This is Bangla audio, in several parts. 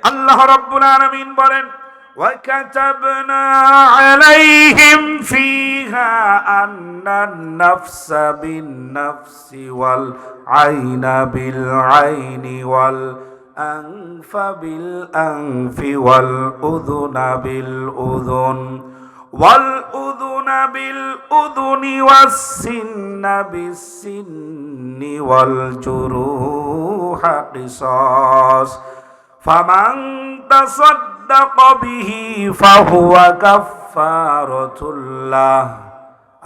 আল্লাহ রাব্বুল আলামিন বলেন وَكَتَبْنَا عَلَيْهِمْ فِيهَا أَنَّ النَّفْسَ بِالنَّفْسِ وَالْعَيْنَ بِالْعَيْنِ وَالْأَنْفَ بِالْأَنْفِ وَالْأُذُنَ بِالْأُذُنِ بِالْأُذُنِ وَالسِّنَّ بِالسِّنِّ وَالْجُرُوحَ قِصَاصٌ فَمَنْ تَصَدَّقَ بِهِ فَهُوَ كَفَّارَةٌ لَهُ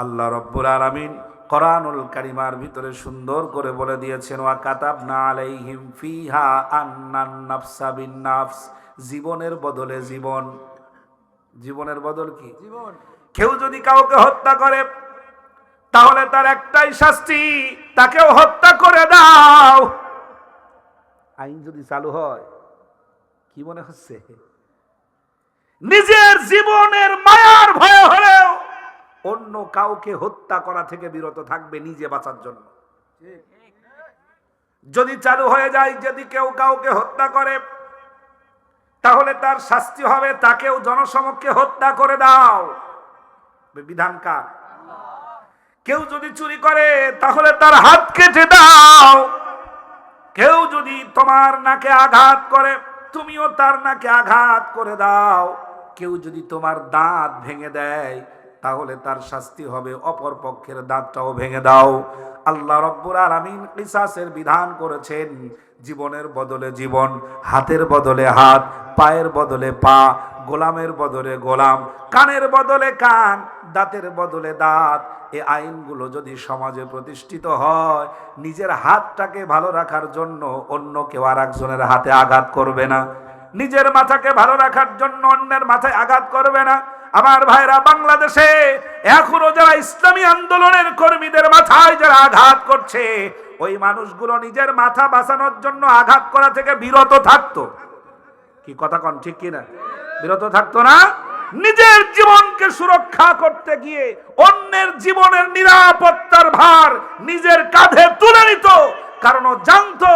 আল্লাহ রাব্বুল আলামিন কোরআনুল কারীমের ভিতরে সুন্দর করে বলে দিয়েছেন ওয়া কাতাবনা আলাইহিম ফিহা আন্নান নাফসা বিন নাফস, জীবনের বদলে জীবন। জীবনের বদল কি? জীবন। কেউ যদি কাউকে হত্যা করে তাহলে তার একটাই শাস্তি, তাকেও হত্যা করে দাও। আইন যদি চালু হয়, কি মনে হচ্ছে নিজের জীবনের মায়ার ভয় হলেও অন্য কাউকে হত্যা করা থেকে বিরত থাকবে নিজে বাঁচার জন্য। যদি চালু হয়ে যায় যদি কেউ কাউকে হত্যা করে তাহলে তার শাস্তি হবে তাকেও জনসমক্ষে হত্যা করে দাও। বিধান কার? কেউ যদি চুরি করে তাহলে তার হাত কেটে দাও। কেউ যদি তোমার নাকে আঘাত করে তুমিও তার নাকে আঘাত করে দাও। কেউ যদি তোমার দাঁত ভেঙে দেয় তাহলে তার শাস্তি হবে অপর পক্ষের দাঁতটাও ভেঙে দাও। আল্লাহ রাব্বুল আলামিন কিসাসের বিধান করেছেন, জীবনের বদলে জীবন, হাতের বদলে হাত, পায়ের বদলে পা, গোলামের বদলে গোলাম, কানের বদলে কান, দাঁতের বদলে দাঁত। এই আইনগুলো যদি সমাজে প্রতিষ্ঠিত হয়, নিজের হাতটাকে ভালো রাখার জন্য অন্য কেউ আর একজনের হাতে আঘাত করবে না, নিজের মাথাকে ভালো রাখার জন্য অন্যের মাথায় আঘাত করবে না। আমার ভাইরা, বাংলাদেশে এখনো যারা ইসলামী আন্দোলনের কর্মীদের মাথায় যারা আঘাত করছে, ওই মানুষগুলো নিজের মাথা বাঁচানোর জন্য আঘাত করা থেকে বিরত থাকতো। কি কথা কন ঠিক কিনা? বিরত থাকতো না। নিজের জীবনকে সুরক্ষা করতে গিয়ে অন্যের জীবনের নিরাপত্তার ভার নিজের কাঁধে তুলে নিত, কারণ ও জানতো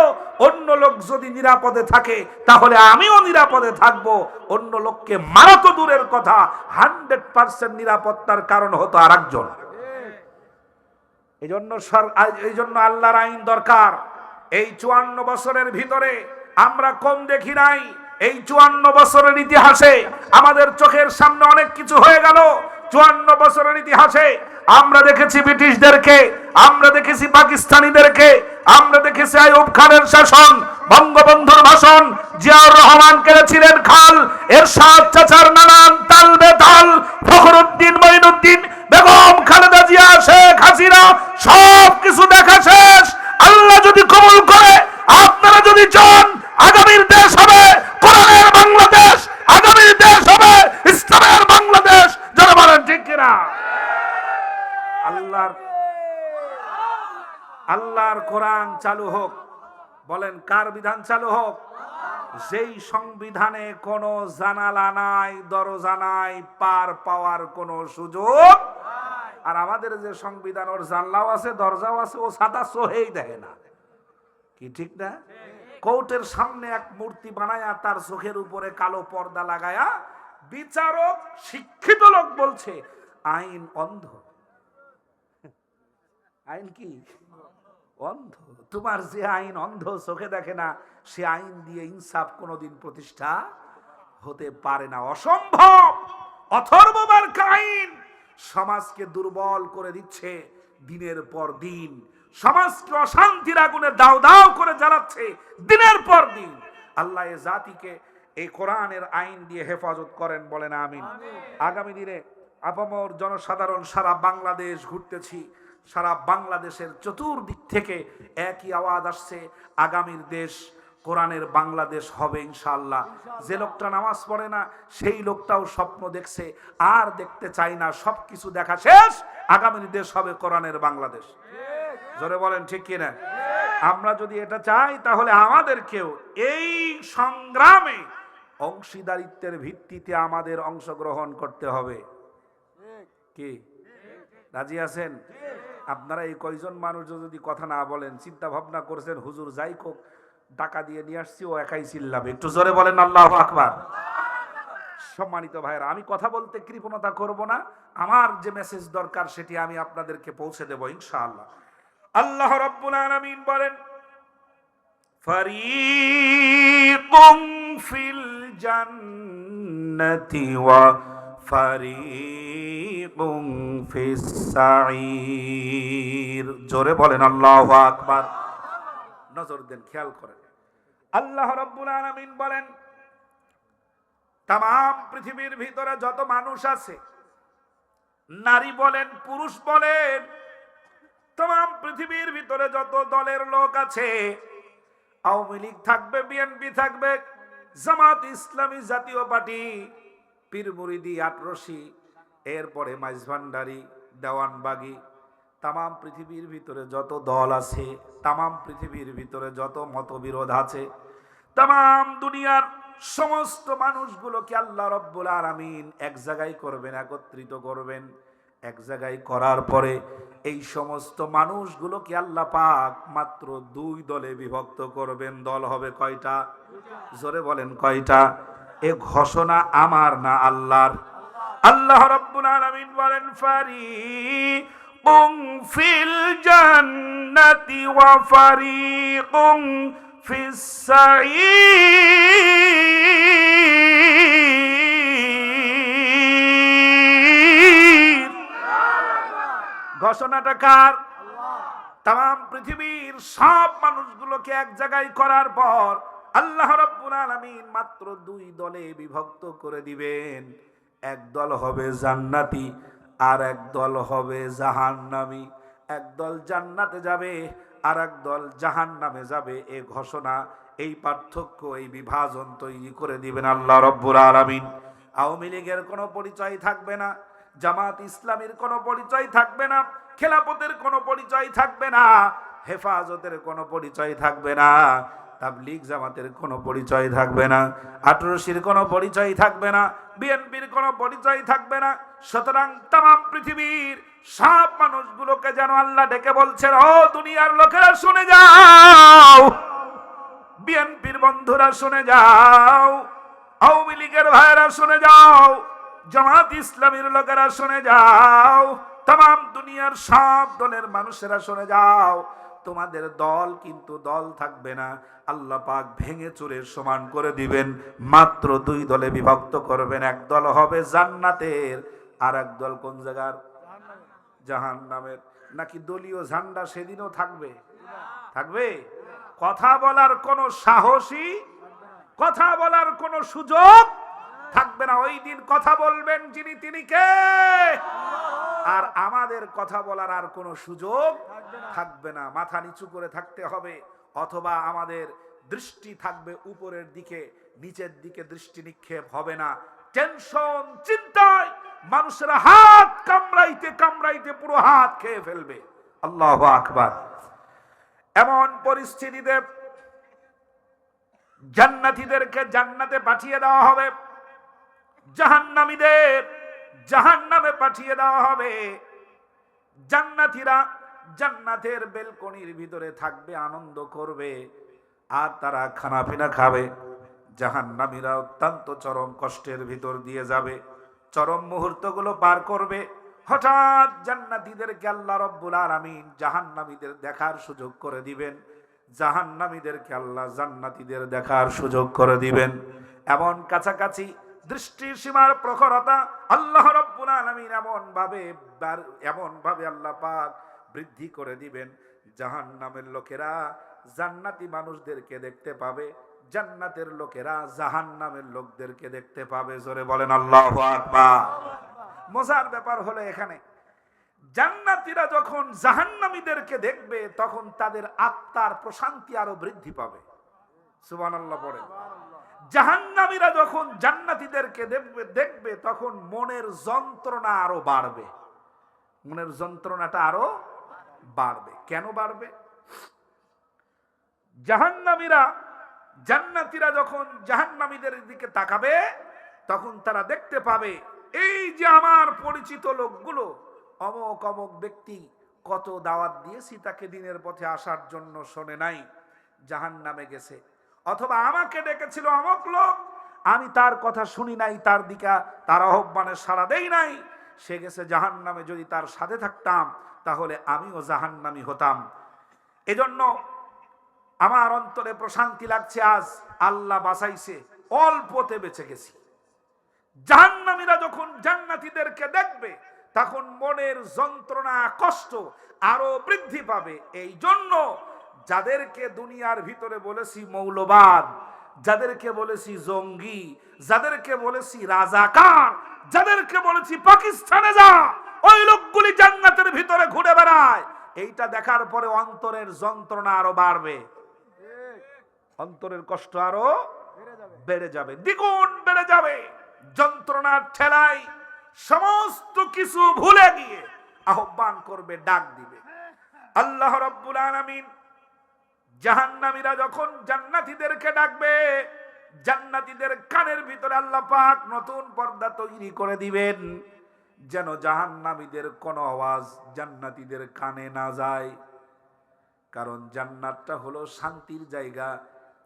অন্য লোক যদি নিরাপদে থাকে তাহলে আমিও নিরাপদে থাকবো। অন্য লোককে মারা তো দূরের কথা, 100% নিরাপত্তার কারণ হতো আরেকজন। এই জন্য আল্লাহর আইন দরকার। এই 54 বছরের ভিতরে আমরা কম দেখি নাই। এই 54 বছরের ইতিহাসে আমাদের চোখের সামনে অনেক কিছু হয়ে গেল। 54 বছরের ইতিহাসে আমরা দেখেছি ব্রিটিশদেরকে, আমরা দেখেছি পাকিস্তানিদেরকে, আমরা দেখেছি আইয়ুব খানের শাসন, বঙ্গবন্ধুর ভাষণ, জিয়াউর রহমান কেড়েছিলেন খাল, এরশাদ চাচার নানান তাল বেতাল, ফখরুদ্দিন মঈনুদ্দিন, বেগম খালেদা জিয়া, শেখ হাসিনা, সব কিছু দেখা শেষ। আল্লাহ যদি কবুল করে, আপনারা যদি চান, আগামীর দেশ হবে কোরআনের বাংলাদেশ, আগামীর দেশ হবে ইসলামের বাংলাদেশ। যারা বলেন ঠিক কিনা? আল্লাহর কোরআন চালু হোক। বলেন কার বিধান চালু হোক? যেই সংবিধানে কোনো জানালা নাই, দরজা নাই, পার পাওয়ার কোনো সুযোগ। আর আমাদের যে সংবিধান, ওর জানলাও আছে, দরজাও আছে, ও সাদা সোহেই দেখে না। কি ঠিক না? কোর্টের সামনে এক মূর্তি বানায়া তার চোখের উপরে কালো পর্দা লাগায়া বিচারক শিক্ষিত লোক বলছে আইন অন্ধ। আইন কি? অন্ধ। তোমার যে আইন অন্ধ, চোখে দেখে না, সে আইন দিয়ে ইনসাফ কোনোদিন প্রতিষ্ঠা হতে পারে না, অসম্ভব। অথর্ববার আইন সমাজকে দুর্বল করে দিচ্ছে দিনের পর দিন, সমাজকে অশান্তির আগুনে দাও দাও করে জ্বালাচ্ছে দিনের পর দিন। আল্লাহ এ জাতিকে এই কোরআনের আইন দিয়ে হেফাজত করেন, বলেন আমিন। আগামী দিনে আপামর জনসাধারণ সারা বাংলাদেশ ঘুরতেছি, সারা বাংলাদেশের চতুর্দিক থেকে একই আওয়াজ আসছে, আগামীর দেশ কোরআনের বাংলাদেশ হবে ইনশাআল্লাহ। যে লোকটা নামাজ পড়ে না সেই লোকটাও স্বপ্ন দেখছে, আর দেখতে চাই না, সবকিছু দেখা শেষ, আগামীর দেশ হবে কোরআনের বাংলাদেশ। জোরে বলেন ঠিক কিনা? আমরা যদি এটা চাই তাহলে আমাদেরকেও এই সংগ্রামে অংশীদারিত্বের ভিত্তিতে আমাদের অংশগ্রহণ করতে হবে। কি রাজি আছেন? আপনারা এই কয়জন মানুষ যদি কথা না বলেন, চিন্তা ভাবনা করছেন হুজুর যাই হোক টাকা দিয়ে নিয়ে আসছি, ও একাই চিল্লাবে। একটু জোরে বলেন আল্লাহু আকবার। সম্মানিত ভাইরা, আমি কথা বলতে কৃপণতা করব না, আমার যে মেসেজ দরকার সেটি আমি আপনাদেরকে পৌঁছে দেব ইনশাআল্লাহ। আল্লাহ রাব্বুল আলামিন বলেন, ফারিকুম ফিল জান্নাতি ওয়া ফারিকুম ফিস সাঈর। জোরে বলেন আল্লাহু আকবার। নজর দেন, খেয়াল করেন। আল্লাহ রাব্বুল আলামিন বলেন, তাম পৃথিবীর ভিতরে যত মানুষ আছে, নারী বলেন পুরুষ বলেন, তাম পৃথিবীর ভিতরে যত দলের লোক আছে, আওয়ামী লীগ থাকবে, বিএনপি থাকবে, জামাত ইসলামী, জাতীয় পার্টি, পীর মুরিদি, আটরশি, এরপরে মাইজভান্ডারি, দেওয়ানবাগি, তাম পৃথিবীর ভিতরে যত দল আছে, তাম পৃথিবীর ভিতরে যত মতবিরোধ আছে, তাম দুনিয়ার সমস্ত মানুষগুলোকে আল্লাহ রাব্বুল আলামিন এক জায়গায় করবেন, একত্রিত করবেন। এক জায়গায় করার পরে এই সমস্ত মানুষগুলোকে আল্লাহ পাক মাত্র দুই দলে বিভক্ত করবেন। দল হবে কয়টা? জোরে বলেন কয়টা? এ ঘোষণা আমার না আল্লাহর। আল্লাহ রাব্বুল আলামিন বলেন, ফারিকুম ফিল জান্নাতি ওয়া ফারিকুম ফিস সাঈর। ঘোষণাটা কার? তাম পৃথিবীর সব মানুষগুলোকে এক জায়গায় করার পর আল্লাহ রাব্বুল আলামিন মাত্র দুই দলে বিভক্ত করে দিবেন। এক দল হবে জান্নাতি, আর এক দল হবে জাহান্নামী। এক দল জান্নাতে যাবে, আর এক দল জাহান্নামে যাবে। এই ঘোষণা, এই পার্থক্য, এই বিভাজন তৈরি করে দিবেন আল্লাহ রাব্বুল আলামিন। আওয়ামী লীগের কোনো পরিচয় থাকবে না, জামাত ইসলামীর কোনো পরিচয় থাকবে না, খেলাফতের কোনো পরিচয় থাকবে না, হেফাজতের কোনো পরিচয় থাকবে না, তাবলীগ জামাতের কোনো পরিচয় থাকবে না, আটরশির কোনো পরিচয় থাকবে না, বিএনপির কোনো পরিচয় থাকবে না। সুতরাং তাম পৃথিবীর সব মানুষগুলোকে যেন আল্লাহ ডেকে বলছেন, ও দুনিয়ার লোকেরা শুনে যাও, বিএনপির বন্ধুরা শুনে যাও, আওয়ামী লীগের ভাইয়েরা শুনে যাও, জামাত ইসলামীর লোকেরা শুনে যাও, তাম দুনিয়ার সব দলের মানুষেরা শুনে যাও। তোমাদের দল কিন্তু দল থাকবে না, আল্লাহ পাক ভেঙে চুরে সমান করে দিবেন। মাত্র দুই দলে বিভক্ত করবেন। এক দল হবে জান্নাতের, আর এক দল কোন জায়গার? জাহান্নামের। নাকি দলীয় ঝান্ডা সেদিনও থাকবে? থাকবে। কথা বলার কোনো সাহসী, কথা বলার কোনো সুযোগ থাকবে না। ওই দিন কথা বলবেন যিনি, তিনি কে? আর আমাদের কথা বলার আর কোনো সুযোগ থাকবে না। মাথা নিচু করে থাকতে হবে, অথবা আমাদের দৃষ্টি থাকবে উপরের দিকে, নিচের দিকে দৃষ্টি নিক্ষেপ হবে না। টেনশন, চিন্তায় মানুষেরা হাত কামড়াইতে কামড়াইতে পুরো হাত খেয়ে ফেলবে। আল্লাহু আকবার। এমন পরিস্থিতিতে জান্নাতীদেরকে জান্নাতে পাঠিয়ে দেওয়া হবে, জাহান্নামীদের জাহান্নামে পাঠিয়ে দেওয়া হবে। জান্নাতীরা জান্নাতের বেলকনির ভিতরে থাকবে, আনন্দ করবে, আর তারা খানা পিনা খাবে। জাহান্নামীরা অত্যন্ত চরম কষ্টের ভিতর দিয়ে যাবে, চরম মুহূর্তগুলো পার করবে। হঠাৎ জান্নাতীদেরকে আল্লাহ রাব্বুল আলামিন জাহান্নামীদের দেখার সুযোগ করে দিবেন, জাহান্নামীদেরকে আল্লাহ জান্নাতীদের দেখার সুযোগ করে দিবেন। এমন কাছাকাছি দৃষ্টির সীমার প্রখরতা আল্লাহ রাব্বুল আলামিন এমন ভাবে আল্লাহ পাক বৃদ্ধি করে দিবেন, জাহান্নামের লোকেরা জান্নাতি মানুষদেরকে দেখতে পাবে, জান্নাতের লোকেরা জাহান্নামের লোকদেরকে দেখতে পাবে। জোরে বলেন আল্লাহু আকবার। মজার ব্যাপার হলো এখানে, জান্নাতীরা যখন জাহান্নামীদেরকে দেখবে তখন তাদের আত্মার প্রশান্তি আরো বৃদ্ধি পাবে। সুবহানাল্লাহ পড়েন। জাহান্নামীরা যখন জান্নাতীদেরকে দেখবে তখন মনের যন্ত্রণা আরো বাড়বে, মনের যন্ত্রণাটা আরো বাড়বে। কেন বাড়বে? জাহান্নামীরা জান্নাতীরা যখন জাহান্নামীদের দিকে তাকাবে তখন তারা দেখতে পাবে, এই যে আমার পরিচিত লোকগুলো, অমুক অমুক ব্যক্তি, কত দাওয়াত দিয়েছি তাকে দিনের পথে আসার জন্য, শোনে নাই। জাহান্নামে গেছে, অথবা আমাকে ডেকেছিল অমুক লোক, আমি তার কথা শুনি নাই, তার দিকে তার আহ্বানে সাড়া দেই নাই, সে গেছে জাহান্নামে। যদি তার সাথে থাকতাম তাহলে আমিও জাহান্নামী হতাম। এজন্য আমার অন্তরে প্রশান্তি লাগছে, আজ আল্লাহ বাঁচাইছে, অল্পতে বেঁচে গেছি। জাহান্নামীরা যখন জান্নাতীদেরকে দেখবে তখন মনের যন্ত্রণা কষ্ট আরো বৃদ্ধি পাবে। এই জন্য যাদেরকে দুনিয়ার ভিতরে বলেছি মৌলবাদ, যাদেরকে বলেছি জঙ্গি, যাদেরকে বলেছি রাজাকার, যাদেরকে বলেছি পাকিস্তানে যা, ওই লোকগুলি জান্নাতের ভিতরে ঘুরে বেড়ায়, এইটা দেখার পরে অন্তরের যন্ত্রণা আরো বাড়বে, অন্তরের কষ্ট আরো বেড়ে যাবে, দ্বিগুণ বেড়ে যাবে। যন্ত্রণার ঠেলায় সমস্ত কিছু ভুলে গিয়ে আহ্বান করবে, ডাক দিবে। আল্লাহ রাব্বুল আলামিন জাহান্নামীরা যখন জান্নাতীদেরকে ডাকবে, জান্নাতীদের কানের ভিতরে আল্লাহ পাক নতুন পর্দা তৈরি করে দিবেন, যেন জাহান্নামীদের কোনো আওয়াজ জান্নাতীদের কানে না যায়। কারণ জান্নাতটা হলো শান্তির জায়গা,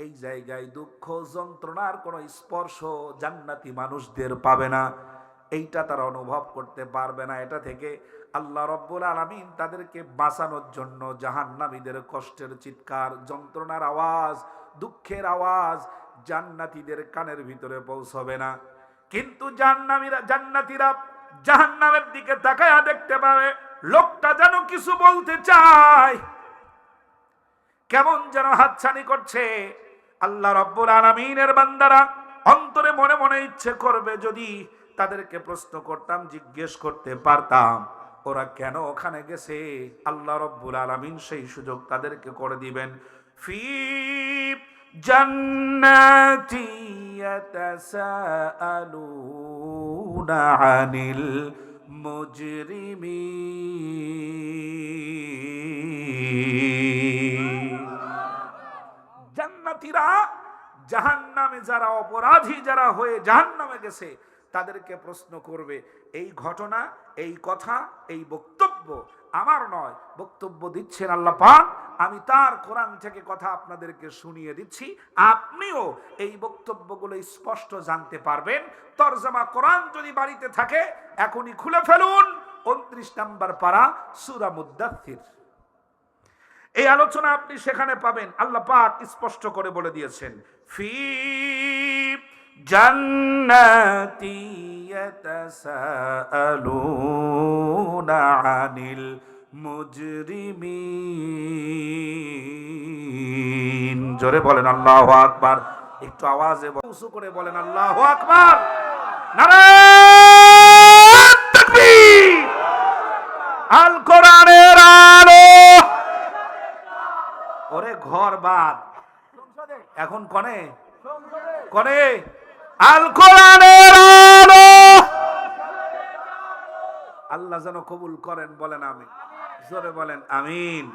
এই জায়গায় দুঃখ যন্ত্রণার কোনো স্পর্শ জান্নাতি মানুষদের পাবে না, এইটা তারা অনুভব করতে পারবে না। এটা থেকে আল্লাহ রাব্বুল আলামিন তাদেরকে বাঁচানোর জন্য জাহান্নামীদের কষ্টের চিৎকার, যন্ত্রণার আওয়াজ, দুঃখের আওয়াজ জান্নাতীদের কানের ভিতরে পৌঁছবে না। কিন্তু জান্নাতীরা জাহান্নামের দিকে তাকায়া দেখতে পাবে লোকটা যেন কিছু বলতে চায়, কেমন যেন হাতছানি করছে। আল্লাহ রাব্বুল আলামিনের বান্দারা অন্তরে মনে মনে ইচ্ছে করবে, যদি তাদেরকে প্রশ্ন করতাম, জিজ্ঞেস করতে পারতাম ওরা কেন ওখানে গেছে, আল্লাহ রাব্বুল আলামিন সেই সুযোগ তাদেরকে করে দিবেন। ফি জান্নাতি ইয়াতাসাআলুনা আনিল মুজরিমিন। জান্নাতীরা জাহান্নামে যারা অপরাধী, যারা হয়ে জাহান্নামে গেছে, তাদেরকে প্রশ্ন করবে, এই ঘটনা, এই কথা, এই বক্তব্য আমার নয়, বক্তব্য দিচ্ছেন আল্লাহ পাক, আমি তার কোরআন থেকে কথা আপনাদেরকে শুনিয়ে দিচ্ছি, আপনিও এই বক্তব্যগুলো স্পষ্ট জানতে পারবেন। তরজমা কোরআন যদি বাড়িতে থাকে এখনই খুলে ফেলুন, 29 নম্বর পারা সূরা মুদ্দাথির। এই আলোচনা আপনি সেখানে পাবেন। আল্লাহ পাক স্পষ্ট করে বলে দিয়েছেন, ফি জান্নাতি ইয়াতাসাআলুনা আনিল মুজরিমিন। জোরে বলেন আল্লাহু আকবার, একটু আওয়াজে উঁচু করে বলেন আল্লাহু আকবার। নারায়ে তাকবীর। আল কোরআনের আলো। ওরে ঘর বাদ, এখন কনে কনে আল কোরআনের আলো। আল্লাহ যেন কবুল করেন, বলেন আমিন, জোরে বলেন আমিন।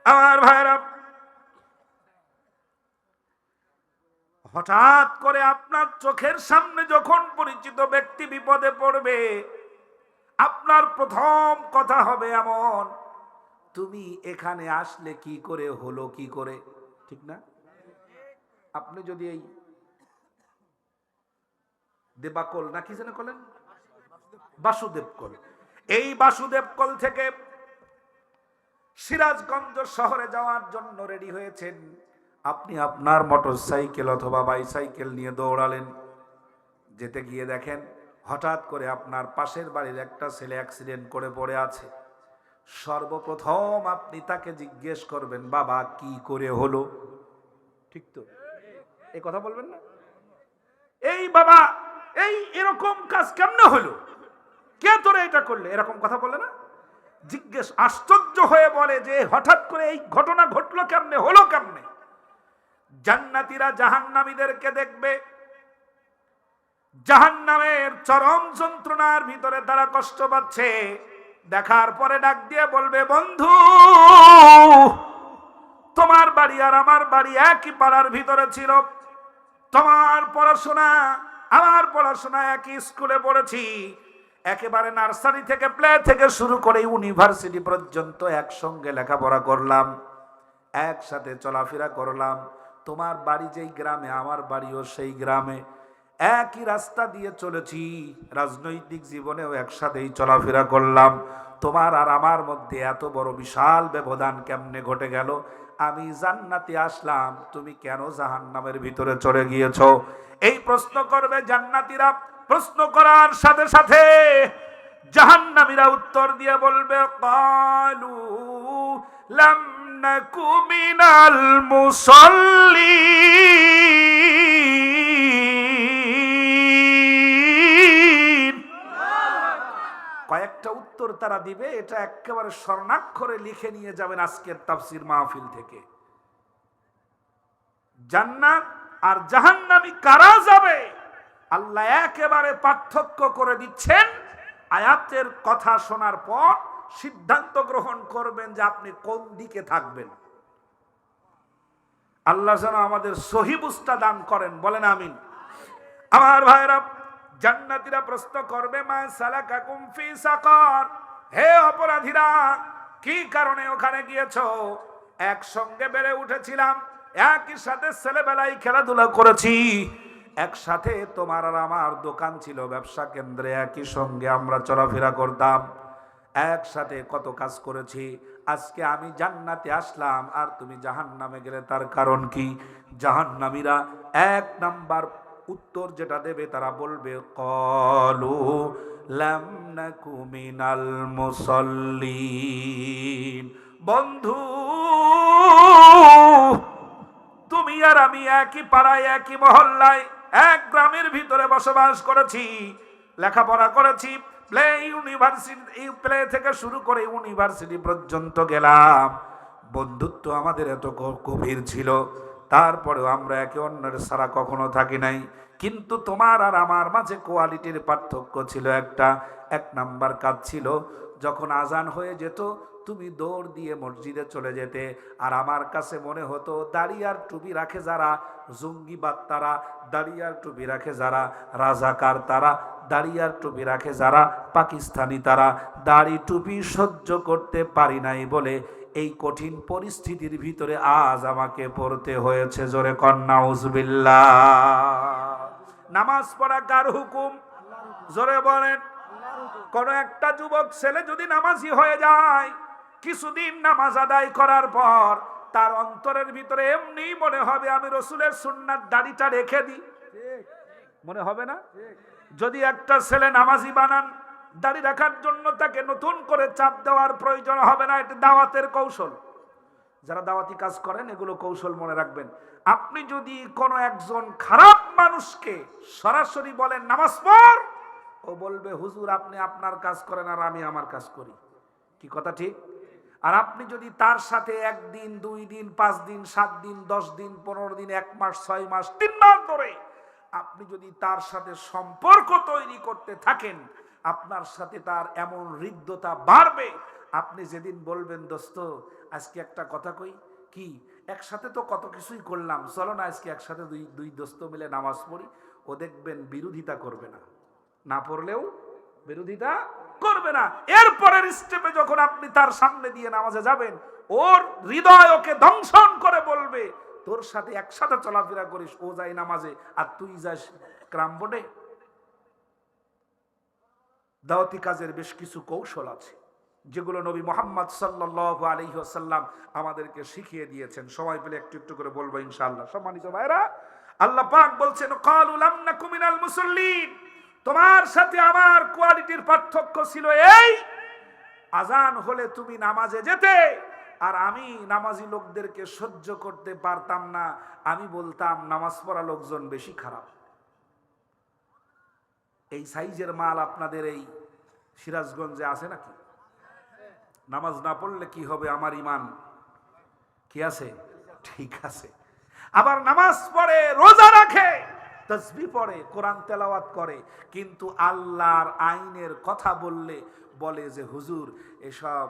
আমার ভাইরা, হঠাৎ করে আপনার চোখের সামনে যখন পরিচিত ব্যক্তি বিপদে পড়বে, আপনার প্রথম কথা হবে এমন, তুমি এখানে আসলে কি করে, হলো কি করে, ঠিক না? আপনি যদি এই দেবাকল না কি যেন বলেন, বাসুদেব কল, এই বাসুদেব কল থেকে সিরাজগঞ্জ শহরে যাওয়ার জন্য রেডি হয়েছেন, আপনি আপনার মোটর সাইকেল অথবা বাইসাইকেল নিয়ে দৌড়ালেন, যেতে গিয়ে দেখেন হঠাৎ করে আপনার পাশের বাড়ির একটা ছেলে অ্যাক্সিডেন্ট করে পড়ে আছে। সর্বপ্রথম আপনি তাকে জিজ্ঞেস করবেন, বাবা কি করে হলো, ঠিক তো? এই কথা বলবেন না, এই বাবা এই এরকম কাজ কেমনে হলো, কে তোরে এটা করলে, এরকম কথা বলে না? জিজ্ঞেস, আশ্চর্য হয়ে বলে যে হঠাৎ করে এই ঘটনা ঘটলো কেমনে, হলো কেমনে? জান্নাতীরা জাহান্নামীদেরকে দেখবে, জাহান্নামের চরম যন্ত্রণার ভিতরে তারা কষ্ট পাচ্ছে, দেখার পরে ডাক দিয়ে বলবে, বন্ধু তোমার বাড়ি আর আমার বাড়ি একই পাড়ার ভিতরে ছিল, তোমার পড়াশোনা আমার পড়াশোনা একই স্কুলে পড়েছি, একেবারে নার্সারি থেকে প্লে থেকে শুরু করে ইউনিভার্সিটি পর্যন্ত একসঙ্গে লেখাপড়া করলাম, একসাথে চলাফেরা করলাম। তোমার বাড়ি যেই গ্রামে, আমার বাড়িও সেই গ্রামে, একই রাস্তা দিয়ে চলেছি, রাজনৈতিক জীবনেও একসাথেই চলাফেরা করলাম। তোমার আর আমার মধ্যে এত বড় বিশাল ব্যবধান কেমনে ঘটে গেল? আমি জান্নাতে আসলাম, তুমি কেন জাহান্নামের ভিতরে চলে গিয়েছো? এই প্রশ্ন করবে জান্নাতীরা। প্রশ্ন করার সাথে সাথে জাহান্নামীরা উত্তর দিয়ে বলবে, ক্বালু লাম নাকু মিনাল মুসাল্লিন। কয়েকটা উত্তর তারা দিবে, এটা একেবারে স্বর্ণাক্ষরে লিখে নিয়ে যাবেন আজকের তাফসীর মাহফিল থেকে। জান্নাত আর জাহান্নামী কারা যাবে, আল্লাহ একেবারে পার্থক্য করে দিচ্ছেন। আয়াতের কথা শোনার পর সিদ্ধান্ত গ্রহণ করবেন যে আপনি কোন দিকে থাকবেন। আল্লাহ যেন আমাদের সহি বুঝটা দান করেন, বলেন আমিন। আমার ভাইরা, জান্নাতীরা প্রশ্ন করবে, মা সালাকাকুম ফি সাকার, হে অপরাধীরা, কি কারণে ওখানে গিয়েছো? একসঙ্গে বেড়ে উঠেছিলাম, একই সাথে ছেলেবেলায় খেলাধুলা করেছি, একসাথে তোমার আর আমার দোকান ছিল, ব্যবসা কেন্দ্রে একই সঙ্গে আমরা চলাফেরা করতাম, একসাথে কত কাজ করেছি। আজকে আমি জান্নাতে আসলাম আর তুমি জাহান্নামে গেলে, তার কারণ কি? জাহান্নামীরা এক নাম্বার উত্তর যেটা দেবে, তারা বলবে, ক্বালু লাম নাকু মিনাল মুসাল্লিন। বন্ধু, তুমি আর আমি একই পাড়ায়, একই মহল্লায়, এক গ্রামের ভিতরে বসবাস করেছি, লেখাপড়া করেছি, প্লে থেকে শুরু করে ইউনিভার্সিটি পর্যন্ত গেলাম। বন্ধুত্ব আমাদের এত গভীর ছিল, তারপরেও আমরা একে অন্যের ছাড়া কখনো থাকি নাই। কিন্তু তোমার আর আমার মাঝে কোয়ালিটির পার্থক্য ছিল একটা। এক নাম্বার কাজ ছিল, যখন আজান হয়ে যেত তুমি দৌড় দিয়ে মসজিদে চলে যেতে, আর আমার কাছে মনে হতো দাড়ি আর টুপি রাখে যারা জঙ্গিবাদ, তারা দাড়ি আর টুপি রাখে যারা রাজাকার, তারা দাড়ি আর টুপি রাখে যারা পাকিস্তানি, তারা দাড়ি টুপি সহ্য করতে পারি নাই বলে এই কঠিন পরিস্থিতির ভিতরে আজ আমাকে পড়তে হয়েছে। জোরে কন্যা উজবিল্লাহ। নামাজ পড়া কার হুকুম? জোরে বলেন। কোন একটা যুবক ছেলে যদি নামাজি হয়ে যায়, কিছুদিন নামাজ আদায় করার পর তার অন্তরের ভিতরে এমনি মনে হবে আমি রসুলের সুন্নাত দাড়িটা রেখে দিই, মনে হবে না? যদি একটা ছেলে নামাজি বানান, দাড়ি রাখার জন্য তাকে নতুন করে চাপ দেওয়ার প্রয়োজন হবে না। এটা দাওয়াতের কৌশল। যারা দাওয়াতি কাজ করেন এগুলো কৌশল মনে রাখবেন। আপনি যদি কোনো একজন খারাপ মানুষকে সরাসরি বলেন নামাজ পড়, ও বলবে হুজুর আপনি আপনার কাজ করেন আর আমি আমার কাজ করি। কি কথা ঠিক? আর আপনি যদি তার সাথে 1 দিন 2 দিন 5 দিন 7 দিন 10 দিন 15 দিন 1 মাস 6 মাস 3 মাস ধরে আপনি যদি তার সাথে সম্পর্ক তৈরি করতে থাকেন, আপনার সাথে তার এমন হৃদ্যতা বাড়বে, আপনি যেদিন বলবেন দোস্ত আজকে একটা কথা কই, কি একসাথে তো কত কিছুই করলাম, চলো না আজকে একসাথে দুই দোস্ত মিলে নামাজ পড়ি, ও দেখবেন বিরোধিতা করবে না, না পড়লেও বিরোধিতা করবে না। এরপরের স্টেপে যখন আপনি তার সামনে দিয়ে নামাজে যাবেন, ওর হৃদয় ওকে দংশন করে বলবে তোর সাথে একসাথে চলাফেরা করিস, ও যায় নামাজে আর তুই যাস ক্রাম বোর্ডে। দাওয়াতি কাজের বেশ কিছু কৌশল আছে যেগুলো নবী মুহাম্মদ সাল্লাল্লাহু আলাইহি ওয়াসাল্লাম আমাদেরকে শিখিয়ে দিয়েছেন। সময় পেলে একটু একটু করে বলবো ইনশাআল্লাহ। সম্মানিত ভাইরা, আল্লাহ পাক বলছেন ক্বালু লাম নাকু মিনাল মুসাল্লিন, তোমার সাথে আমার কোয়ালিটির পার্থক্য ছিল এই, আজান হলে তুমি নামাজে যেতে আর আমি নামাজি লোকদেরকে সহ্য করতে পারতাম না। আমি বলতাম নামাজ পড়া লোকজন বেশি খারাপ। এই সাইজের মাল আপনাদের এই সিরাজগঞ্জে আছে নাকি? নামাজ না পড়লে কি হবে? আমার ইমান কি আছে? ঠিক আছে। আবার নামাজ পড়ে, রোজা রাখে, তাসবিহ পড়ে, কোরআন তেলাওয়াত করে, কিন্তু আল্লাহর আইনের কথা বললে বলে যে হুজুর এসব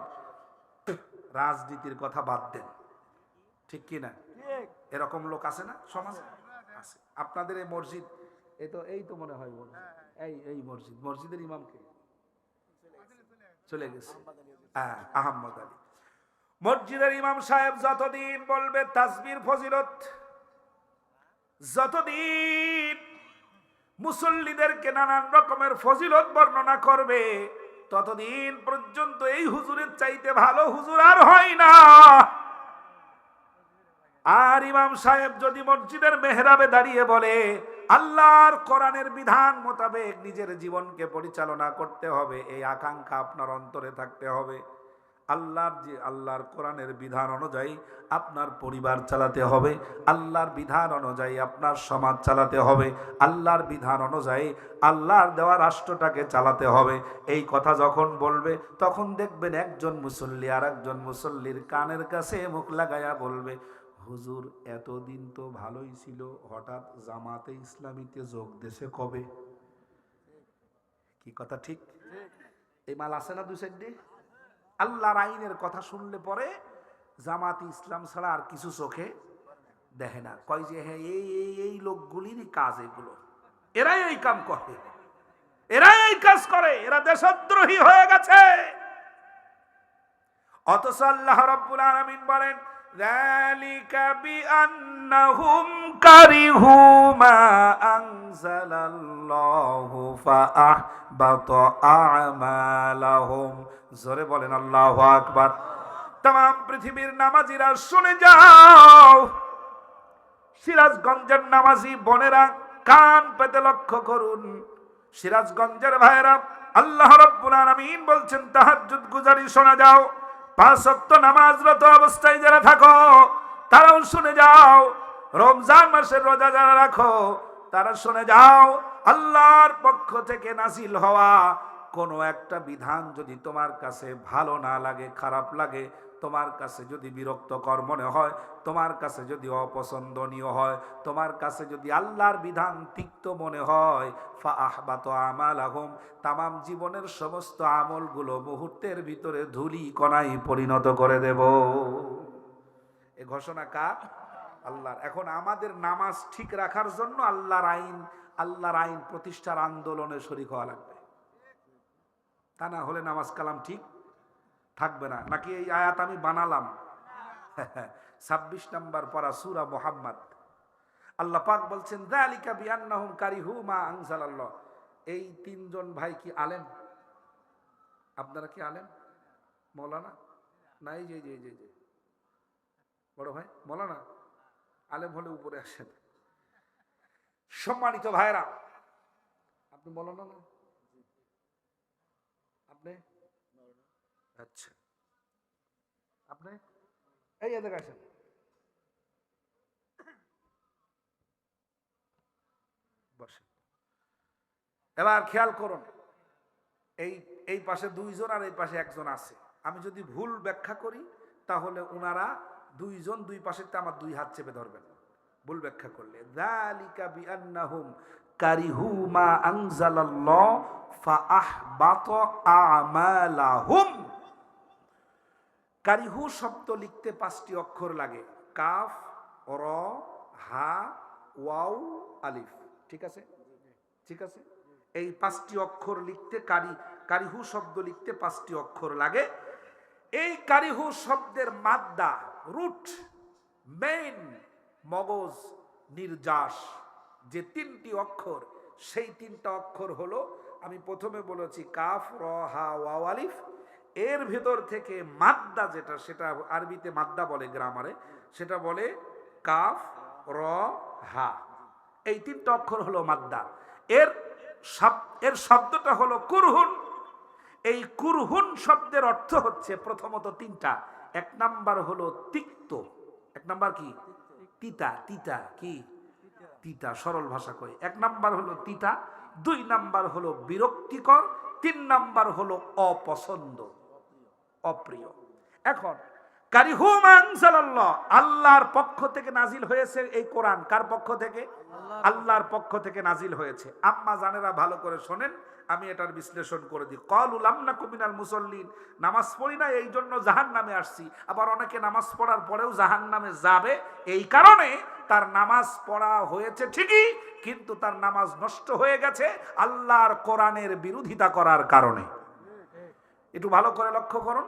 রাজনীতির কথা বাদ দেন। ঠিক কি না? এরকম লোক আছে না সমাজে? আছে। আপনাদের এই মসজিদ এই তো মনে হয় এই মসজিদের ইমামকে চলে গেছে, আহমদ আলী। মসজিদের ইমাম সাহেব যতদিন বলবে তাসবির ফজিলত, যতদিন মুসল্লিদেরকে নানান রকমের ফজিলত বর্ণনা করবে, ততদিন পর্যন্ত এই হুজুরের চাইতে ভালো হুজুর আর হয় না। আর ইমাম সাহেব যদি মসজিদের মেহরাবে দাঁড়িয়ে বলে আল্লাহর কোরআনের বিধান মোতাবেক নিজের জীবনকে পরিচালনা করতে হবে, এই আকাঙ্ক্ষা আপনার অন্তরে থাকতে হবে। আল্লাহর কোরআনের বিধান অনুযায়ী আপনার পরিবার চালাতে হবে, আল্লাহর বিধান অনুযায়ী আপনার সমাজ চালাতে হবে, আল্লাহর বিধান অনুযায়ী আল্লাহর দেওয়া রাষ্ট্রটাকে চালাতে হবে। এই কথা যখন বলবে তখন দেখবেন একজন মুসল্লি আর একজন মুসল্লির কানের কাছে মুখ লাগায়া বলবে, হুজুর এতদিন তো ভালোই ছিল, হঠাৎ জামাতে ইসলামীতে যোগ দেশে কবে? কি কথা ঠিক? এই মাল আছে না দুই সাইডে? আল্লাহর আইনের কথা শুনলে পরে জামাতে ইসলাম ছাড়া আর কিছু চোখে দেখে না, কয় যে হ্যাঁ এই লোকগুলিরই কাজ এগুলো, এরাই এই কাম করে, এরাই এই কাজ করে, এরা দেশদ্রোহী হয়ে গেছে। অথচ আল্লাহ রাব্বুল আলামিন বলেন যালিকা বিআন্নাহুম কারিহু মা আনজালাল্লাহু ফাআহবাতা আমালাহুম। জোরে বলেন আল্লাহু আকবার। तमाम পৃথিবীর নামাজিরা শুনে যাও, সিরাজগঞ্জের নামাজি বোনেরা কান পেতে লক্ষ্য করুন। সিরাজগঞ্জের ভাইরা, আল্লাহ রাব্বুল আলামিন বলছেন তাহাজ্জুদ গুজারি শোনা যাও। 5 ওয়াক্ত নামাজরত অবস্থায় যারা থাকো তারাও শুনে যাও। রমজান মাসের রোজা যারা রাখো তারা শুনে যাও, আল্লাহর পক্ষ থেকে নাজিল হওয়া কোনো একটা বিধান যদি তোমার কাছে ভালো না লাগে, খারাপ লাগে, তোমার কাছে যদি বিরক্তকর মনে হয়, তোমার কাছে যদি অপছন্দনীয় হয়, তোমার কাছে যদি আল্লাহর বিধান তিক্ত মনে হয়, ফাআহবাত আমালাহুম, তামাম জীবনের সমস্ত আমলগুলো মুহূর্তের ভিতরে ধুলি কণায় পরিণত করে দেব। এই ঘোষণা কার? আল্লাহর। এখন আমাদের নামাজ ঠিক রাখার জন্য আল্লাহর আইন প্রতিষ্ঠার আন্দোলনে শরীক হওয়া লাগবে, তা না হলে নামাজ কালাম ঠিক থাকবে না। নাকি এই আয়াত আমি বানালাম? 26 নম্বর পারা সূরা মুহাম্মদ, আল্লাহ পাক বলছেন যালিকা বিআন্নাহুম কারিহু মা আনজালাল্লাহ। এই 3 জন ভাই কি আলেম? আপনারা কি আলেম? মৌলানা? না, এই যে বড় ভাই মৌলানা। আলেম হলে উপরে আসেন। সম্মানিত ভাইরা, আপনি মৌলানা না? আপনি? আচ্ছা, আপনি এই এদিকে আসেন। বসেন। এবার খেয়াল করুন, এই পাশে 2 জন আর এই পাশে 1 জন আছে। আমি যদি ভুল ব্যাখ্যা করি তাহলে ওনারা 2 জন 2 পাশেরটা আমার 2 হাত চেপে ধরবেন ভুল ব্যাখ্যা করলে। যালিকা বিআন্নাহুম কারিহু মা আনজালাল্লাহ ফাআহবাতা আমালাহুম। কারিহু শব্দ লিখতে 5টি অক্ষর লাগে, কাফ, র, হা, ওয়াও, আলিফ। ঠিক আছে? ঠিক আছে। এই 5টি অক্ষর লিখতে কারিহু শব্দ লিখতে 5টি অক্ষর লাগে। এই কারিহু শব্দের মাদ্দা, রুট, মেইন, মগজ, নির্যাস, যে 3টি অক্ষর, সেই 3টা অক্ষর হলো, আমি প্রথমে বলেছি কাফ, র, হা, ওয়াও, আলিফ। এর ভেতর থেকে মাদ্দা যেটা, সেটা আরবিতে মাদ্দা বলে, গ্রামারে সেটা বলে কাফ, র, হা। এই 3টা অক্ষর হলো মাদ্দা। এর শব্দটা হলো কুরহুন। এই কুরহুন শব্দের অর্থ হচ্ছে প্রথমত 3টা। 1 নাম্বার হলো তিক্ত। 1 নাম্বার কি? তিতা। তিতা কি? তিতা, সরল ভাষা কই। 1 নাম্বার হলো তিতা, 2 নাম্বার হলো বিরক্তিকর, 3 নাম্বার হলো অপছন্দ, অপ্রিয়। এখন কারিহু মা আনজালাল্লাহ, আল্লাহর পক্ষ থেকে নাজিল হয়েছে এই কোরআন। কার পক্ষ থেকে? আল্লাহর পক্ষ থেকে নাজিল হয়েছে। আম্মা জানেরা ভালো করে শোনেন, আমি এটার বিশ্লেষণ করে দিই। ক্বালু লাম নাকু মিনাল মুসাল্লিন, নামাজ পড়ি না এই জন্য জাহান্নামে আসছি। আবার অনেকে নামাজ পড়ার পরেও জাহান্নামে যাবে, এই কারণে তার নামাজ পড়া হয়েছে ঠিকই, কিন্তু তার নামাজ নষ্ট হয়ে গেছে আল্লাহর কোরআনের বিরোধিতা করার কারণে। একটু ভালো করে লক্ষ্য করুন।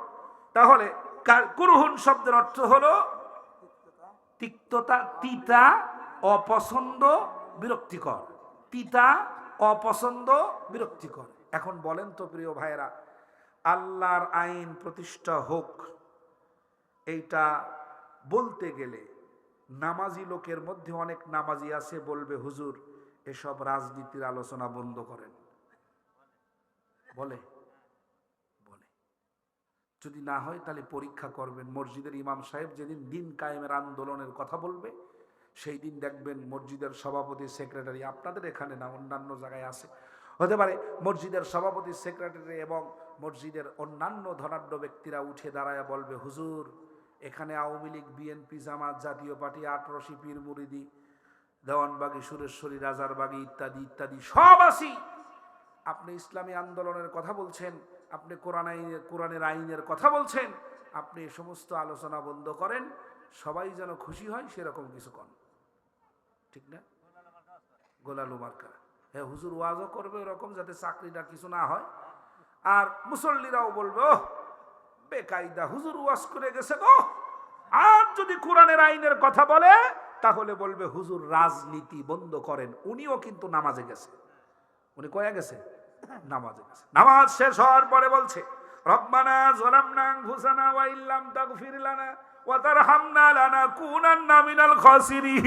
তাহলে কুরহুন শব্দের অর্থ হলো তিক্ততা, তিতা, অপছন্দ, বিরক্তিকর। তিতা, অপছন্দ, বিরক্তিকর। এখন বলেন তো প্রিয় ভাইরা, আল্লাহর আইন প্রতিষ্ঠা হোক, এইটা বলতে গেলে নামাজি লোকের মধ্যে অনেক নামাজি আছে বলবে হুজুর এসব রাজনীতির আলোচনা বন্ধ করেন। বলে বলে যদি না হয় তাহলে পরীক্ষা করবেন। মসজিদের ইমাম সাহেব যেদিন দিন কায়েমের আন্দোলনের কথা বলবে সেই দিন দেখবেন মসজিদের সভাপতি সেক্রেটারি, আপনাদের এখানে না অন্যান্য জায়গায় আছে, হতে পারে মসজিদের সভাপতি সেক্রেটারি এবং মসজিদের অন্যান্য ধনাঢ্য ব্যক্তিরা উঠে দাঁড়ায় বলবে হুজুর এখানে আওয়ামী লীগ, বিএনপি, জামাত, জাতীয় পার্টি, আটরশি, পীর মুরিদি, দেওয়ানবাগি, সুরেশ্বরী, রাজারবাগি ইত্যাদি ইত্যাদি সব আসি। আপনি ইসলামী আন্দোলনের কথা বলছেন, আপনি কোরআনের আইনের কথা বলছেন, আপনি এই সমস্ত আলোচনা বন্ধ করেন, সবাই যেন খুশি হয় সেরকম কিছু করেন, ঠিক না? গোলালু মার্কা, হ্যাঁ হুজুর ওয়াজও করবে ওরকম যাতে চাকরিটা কিছু না হয়, আর মুসল্লিরাও বলবে ও বেকায়দা হুজুর ওয়াজ করে গেছে গো। আর যদি কোরআনের আইনের কথা বলে তাহলে বলবে হুজুর রাজনীতি বন্ধ করেন। উনিও কিন্তু নামাজে গেছে, উনি কয়ে গেছে নামাজে গেছে। নামাজ শেষ হওয়ার পরে বলছে রব্বানা যালামনা আনফুসানা ওয়া ইল্লাম তাগফির লানা ওয়া তারহামনা লানাকুনান্না মিনাল খাসিরিন।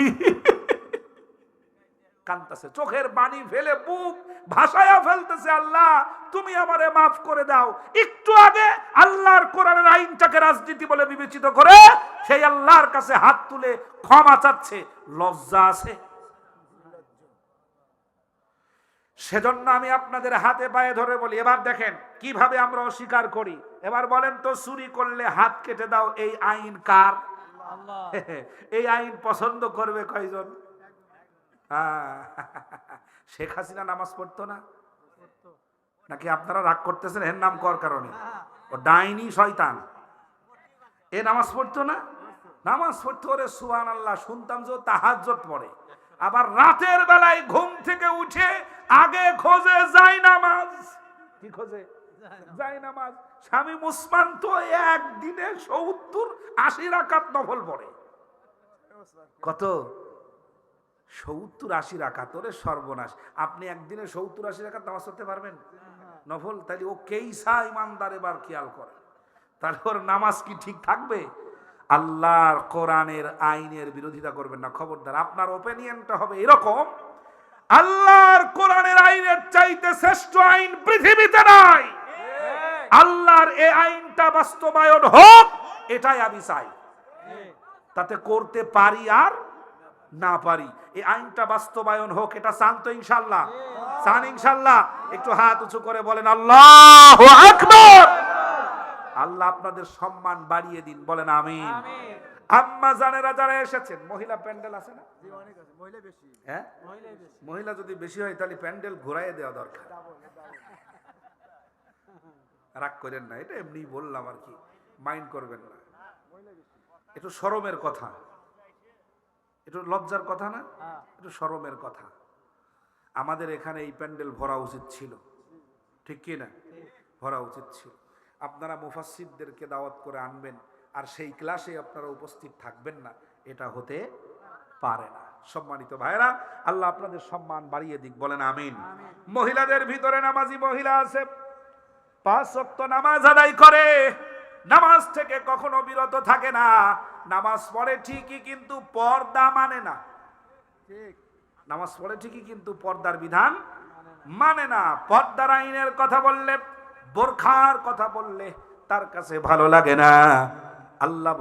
কাঁদতেছে, চোখের পানি ফেলে বুক ভাসায়া ফেলতেছে, আল্লাহ তুমি আমারে মাফ করে দাও। একটু আগে আল্লাহর কোরআনের আইনটাকে রাজনীতি বলে বিবেচিত করে সেই আল্লাহর কাছে হাত তুলে ক্ষমা চাচ্ছে, লজ্জা আছে? সেজন্য আমি আপনাদের হাতে পায়ে ধরে বলি, এবার দেখেন কিভাবে আমরা অস্বীকার করি। এবার বলেন তো চুরি করলে হাত কেটে দাও, এই আইন কার? এই আইন পছন্দ করবে কয়জন? শেখ হাসিনা নামাজ পড়তো না নাকি? আপনারা রাগ করতেছেন এর নাম কর কারণে, ও ডাইনি শয়তান, এ নামাজ পড়তো না? নামাজ পড়তো, ওরে সুবহানাল্লাহ, শুনতাম যে তাহাজ্জুদ পড়ে, আবার রাতের বেলায় ঘুম থেকে উঠে আগে খোঁজে যায় নামাজ। কি খোঁজে? যায় নামাজ। স্বামী মুসলমান তো একদিনে 70-80 রাকাত নফল পড়ে। কত? 70-80 রাকাত। ওরে সর্বনাশ, আপনি একদিনে 70-80 রাকাত নামাজ পড়তে পারবেন নফল? তাহলে ও কেইসা ইমানদার, এবার খেয়াল করে, তাহলে ওর নামাজ কি ঠিক থাকবে? আল্লাহর কোরআনের আইনের বিরোধিতা করবেন না, খবরদার। আপনার ওপিনিয়নটা হবে এরকম, আল্লাহর কোরআনের আইনের চাইতে শ্রেষ্ঠ আইন পৃথিবীতে নাই, আল্লাহর এই আইনটা বাস্তবায়ন হোক, এটাই আমি চাই। তাতে করতে পারি আর না পারি, এই আইনটা বাস্তবায়ন হোক, এটা চান তো ইনশাআল্লাহ? চান ইনশাআল্লাহ? একটু হাত উঁচু করে বলেন আল্লাহু আকবার। আল্লাহ আপনাদের সম্মান বাড়িয়ে দিন, বলেন আমিন। আম্মা জানেরা যারা এসেছেন, মহিলা প্যান্ডেল আছে না? হ্যাঁ, মহিলা যদি বেশি হয় তাহলে প্যান্ডেল ঘুরাইয়ে দেওয়া দরকার। রাগ করেন না, এটা এমনি বললাম আর কি, মাইন্ড করবেন না। একটু শরমের কথা, একটু লজ্জার কথা না, একটু শরমের কথা। আমাদের এখানে এই প্যান্ডেল ভরা উচিত ছিল, ঠিক কি না? ভরা উচিত ছিল। আপনারা মুফাসসিরদেরকে দাওয়াত করে আনবেন আর সেই ক্লাসে আপনারা উপস্থিত থাকবেন না, এটা হতে পারে না। সম্মানিত ভাইরা, আল্লাহ আপনাদের সম্মান বাড়িয়ে দিক, বলেন আমিন। মহিলাদের ভিতরে নামাজি মহিলা আছে, 5 ওয়াক্ত নামাজ আদায় করে, নামাজ থেকে কখনো বিরত থাকে না, নামাজ পড়ে ঠিকই কিন্তু পর্দা মানে না। ঠিক, নামাজ পড়ে ঠিকই কিন্তু পর্দার বিধান মানে না। পর্দার আইনের কথা বললে, বোরখার কথা বললে তার কাছে ভালো লাগে না। আল্লাহ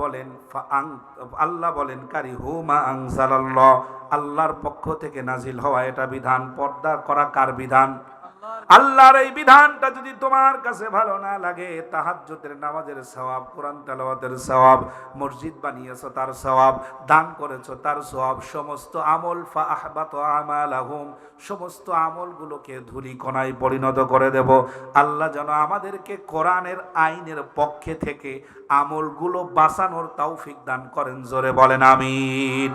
বলেন কারিহু মা আনজালাল্লাহ, আল্লাহর পক্ষ থেকে নাজিল হওয়া এটা বিধান। পর্দা করা কার বিধান? আল্লাহর এই বিধানটা যদি তোমার কাছে ভালো না লাগে, তাহাজ্জুদের নামাজের সওয়াব, কোরআন তেলাওয়াতের সওয়াব, মসজিদ বানিয়েছো তার সওয়াব, দান করেছো তার সওয়াব, সমস্ত আমল ফাআহবাত আমালাহুম, সমস্ত আমলগুলোকে ধূলিকণায় পরিণত করে দেব। আল্লাহ যেন আমাদেরকে কোরআনের আইনের পক্ষে থেকে আমলগুলো বাঁচানোর তৌফিক দান করেন, জোরে বলেন আমিন।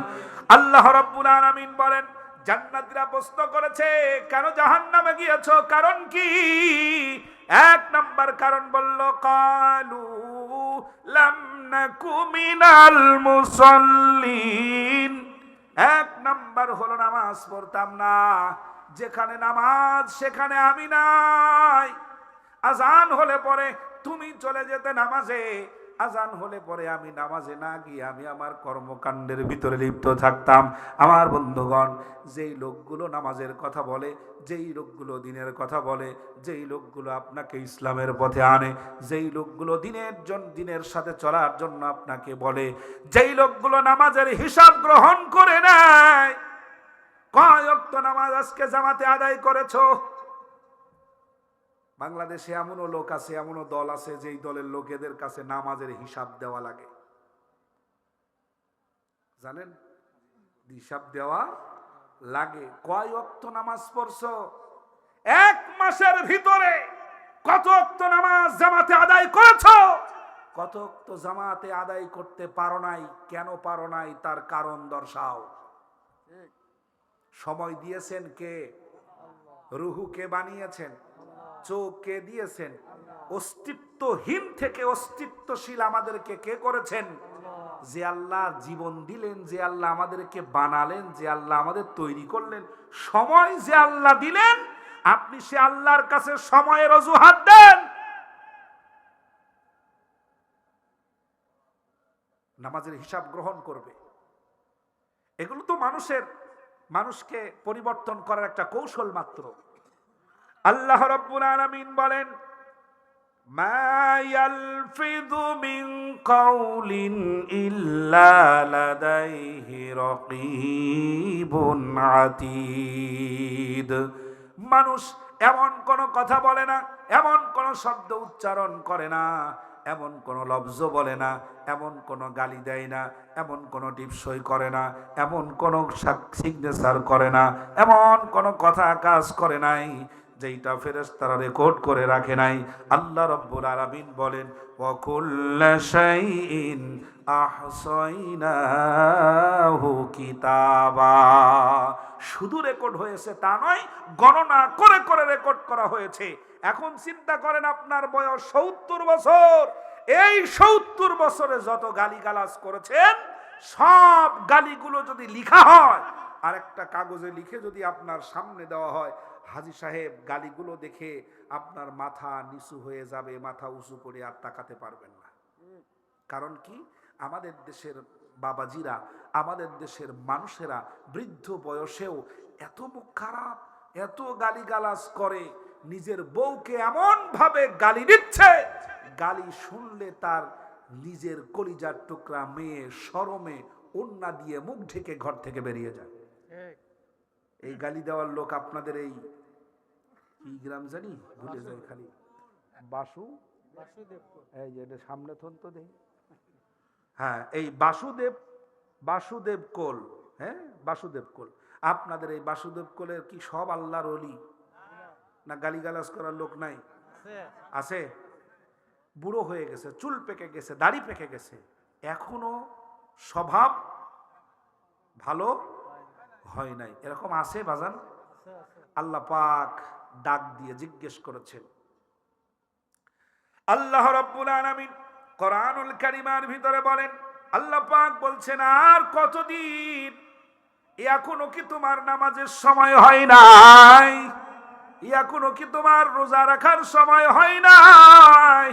আল্লাহ রাব্বুল আলামিন বলেন, জান্নাতীরা প্রশ্ন করেছে কেন জাহান্নামে গিয়েছো, কারণ কি? 1 নাম্বার কারণ বলল কালু লাম নাকু মিনাল মুসাল্লিন। এক নাম্বার হলো নামাজ পড়তাম না। যেখানে নামাজ সেখানে আমি নাই। আজান হলে পরে তুমি চলে যেতে নামাজে, আজান হলে পরে আমি নামাজে না গিয়ে আমি আমার কর্মকাণ্ডের ভিতরে লিপ্ত থাকতাম। আমার বন্ধুগণ, যেই লোকগুলো নামাজের কথা বলে, যেই লোকগুলো দিনের কথা বলে, যেই লোকগুলো আপনাকে ইসলামের পথে আনে, যেই লোকগুলো দিনের সাথে চলার জন্য আপনাকে বলে, যেই লোকগুলো নামাজের হিসাব গ্রহণ করে নেয়, কয় ওয়াক্ত নামাজ আজকে জামাতে আদায় করেছো? বাংলাদেশে এমনও লোক আছে, এমনও দল আছে, যেই দলের লোকেদের কাছে নামাজের হিসাব দেওয়া লাগে। জানেন, হিসাব দেওয়া লাগে। কয় ওয়াক্ত নামাজ পড়ছো? এক মাসের ভিতরে কত ওয়াক্ত নামাজ জামাতে আদায় করেছো? কত ওয়াক্ত জামাতে আদায় করতে পারো নাই? কেন পারো নাই তার কারণ দর্শাও। সময় দিয়েছেন কে? রুহু কে বানিয়েছেন? চোখ কে দিয়েছেন? অস্তিত্বহীন থেকে অস্তিত্বশীল আমাদেরকে কে করেছেন? যে আল্লাহ জীবন দিলেন, যে আল্লাহ আমাদেরকে বানালেন, যে আল্লাহ আমাদের তৈরি করলেন, সময় যে আল্লাহ দিলেন, আপনি সে আল্লাহর কাছে সময়ের অজুহাত দেন। নামাজের হিসাব গ্রহণ করবে। এগুলো তো মানুষকে পরিবর্তন করার একটা কৌশল মাত্র। আল্লাহ রাব্বুল আলামিন বলেন, মা ইয়ালফিযু মিন কাউলিন ইল্লা লাদাইহি রাকীবুন আতীদ। মানুষ এমন কোন কথা বলে না, এমন কোন শব্দ উচ্চারণ করে না, এমন কোন লফজ বলে না, এমন কোন গালি দেয় না, এমন কোন টিপসই করে না, এমন কোন সিগনেচার করে না, এমন কোন কথা কাজ করে নাই যেইটা ফেরেশতারা রেকর্ড করে রাখে নাই। আল্লাহ রাব্বুল আলামিন বলেন, ওয়া কুল্লা শাইইন আহসাইনাহু কিতাবা। শুধু রেকর্ড হয়েছে তা নয়, গণনা করে করে রেকর্ড করা হয়েছে। এখন চিন্তা করেন, আপনার বয়স 70 বছর, এই 70 বছরে যত গালিগালাজ করেছেন, সব গালিগুলো যদি লিখা হয় আর একটা কাগজে লিখে যদি আপনার সামনে দেওয়া হয়, হাজী সাহেব গালিগুলো দেখে আপনার মাথা নিচু হয়ে যাবে, মাথা উঁচু করে আর তাকাতে পারবেন না। কারণ কি? আমাদের দেশের বাবাজিরা, আমাদের দেশের মানুষেরা বৃদ্ধ বয়সেও এত মুখ খারাপ, এত গালিগালাজ করে, নিজের বউকে এমন ভাবে গালি দিচ্ছে, গালি শুনলে তার নিজের কলিজার টুকরা মেয়ে শরমে ওন্না দিয়ে মুখ ঢেকে ঘর থেকে বেরিয়ে যায়। এই গালি দেওয়ার লোক আপনাদের এই কি গ্রাম জানি, ভুলে যায় খালি, এই যে সামনে থন্ত দেই, হ্যাঁ, এই বাসুদেব কোল, হ্যাঁ বাসুদেব কোল। আপনাদের এই বাসুদেব কোলের কি সব আল্লাহর ওলি? না গালিগালাজ করার লোক নাই? আছে। বুড়ো হয়ে গেছে, চুল পেকে গেছে, দাড়ি পেকে গেছে, এখনো স্বভাব ভালো হয় নাই, এরকম আছে বাজান? আল্লাহ পাক ডাক দিয়ে জিজ্ঞেস করেছেন। আল্লাহ রাব্বুল আলামিন কোরআনুল কারীমের ভিতরে বলেন, আল্লাহ পাক বলছেন, আর কতদিন? এখনো কি তোমার নামাজের সময় হয় নাই? এখনো কি তোমার রোজা রাখার সময় হয় নাই?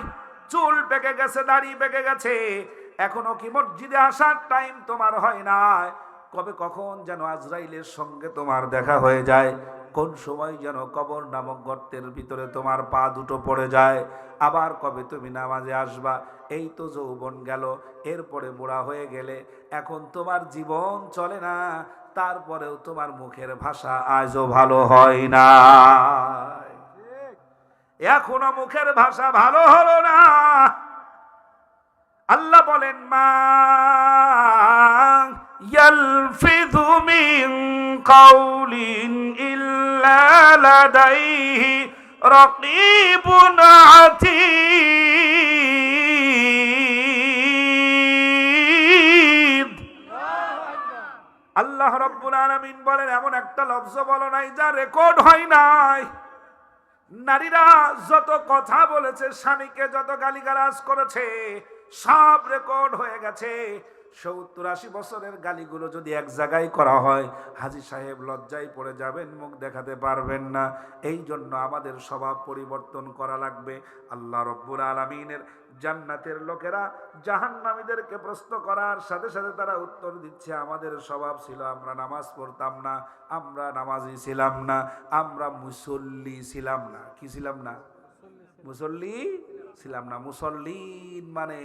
চুল পেকে গেছে, দাড়ি পেকে গেছে, এখনো কি মসজিদে আসার টাইম তোমার হয় নাই? কবে কখন যেন আজরাইলের সঙ্গে তোমার দেখা হয়ে যায়, কোন সময় যেন কবর নামক গর্তের ভিতরে তোমার পা দুটো পড়ে যায়, আবার কবে তুমি নামাজে আসবা? এই তো যৌবন গেল, এরপরে বুড়া হয়ে গেলে, এখন তোমার জীবন চলে না, তারপরেও তোমার মুখের ভাষা আজও ভালো হয় না, এখনো মুখের ভাষা ভালো হলো না। আল্লাহ বলেন, মা ইয়ালফিযু মিন কাউলিন ইল্লা লাদাইহি রাকীবুন আতীদ। আল্লাহ রাব্বুল আলামিন বলেন, এমন একটা লফজ বলো নাই যা রেকর্ড হয় নাই। নারীরা যত কথা বলেছে, স্বামীকে যত গালিগালাজ করেছে, সব রেকর্ড হয়ে গেছে। 70-80 বছরের গালিগুলো যদি এক জায়গায় করা হয়, হাজী সাহেব লজ্জায় পড়ে যাবেন, মুখ দেখাতে পারবেন না। এই জন্য আমাদের স্বভাব পরিবর্তন করা লাগবে। আল্লাহ রব্বুল আলামিনের জান্নাতের লোকেরা জাহান্নামীদেরকে প্রশ্ন করার সাথে সাথে তারা উত্তর দিচ্ছে, আমাদের স্বভাব ছিল আমরা নামাজ পড়তাম না, আমরা নামাজি ছিলাম না, আমরা মুসল্লি ছিলাম না। কি ছিলাম না? মুসল্লি ছিলাম না। মুসল্লিন মানে